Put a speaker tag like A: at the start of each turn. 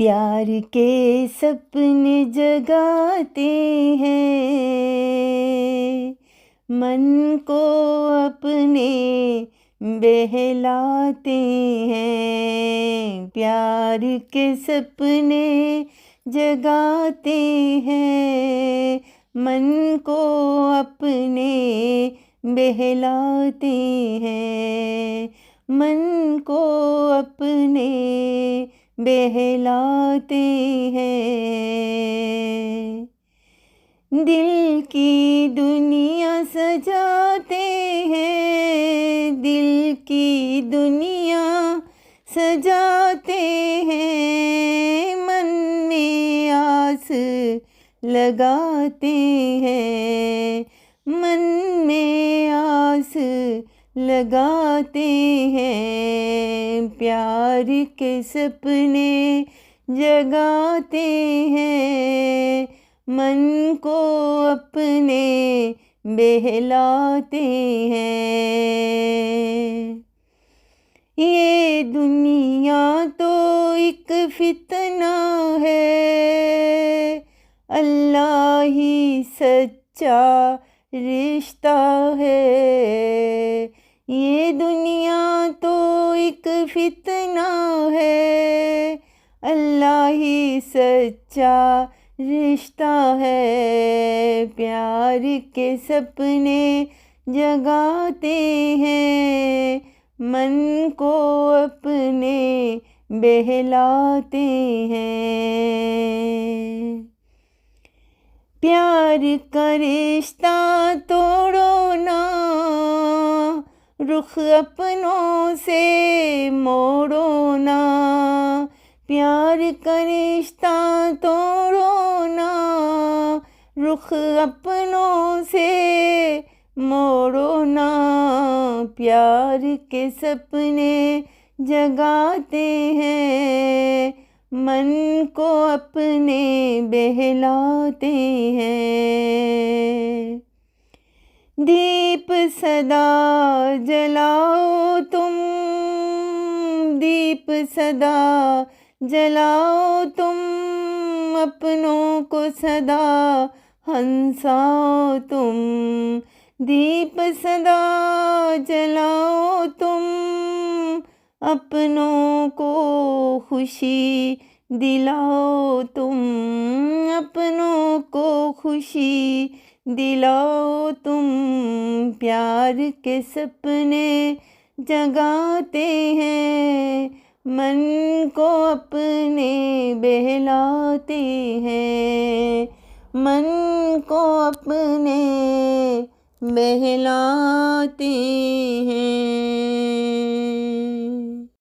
A: प्यार के सपने जगाते हैं, मन को अपने बहलाते हैं। प्यार के सपने जगाते हैं, मन को अपने बहलाते हैं, मन को अपने बहलाते हैं। दिल की दुनिया सजाते हैं, दिल की दुनिया सजाते हैं, मन में आस लगाते हैं, मन में आस लगाते हैं। प्यार के सपने जगाते हैं, मन को अपने बहलाते हैं। ये दुनिया तो एक फितना है, अल्लाह ही सच्चा रिश्ता है। ये दुनिया तो एक फितना है, अल्लाह ही सच्चा रिश्ता है। प्यार के सपने जगाते हैं, मन को अपने बहलाते हैं। प्यार का रिश्ता तोड़ो ना, रुख अपनों से मोड़ो ना। प्यार का रिश्ता तोड़ो ना, रुख अपनों से मोड़ो ना। प्यार के सपने जगाते हैं, मन को अपने बहलाते हैं। दीप सदा जलाओ तुम, दीप सदा जलाओ तुम, अपनों को सदा हंसाओ तुम। दीप सदा जलाओ तुम, अपनों को खुशी दिलाओ तुम, अपनों को खुशी दिलाओ तुम। प्यार के सपने जगाते हैं, मन को अपने बहलाते हैं, मन को अपने बहलाते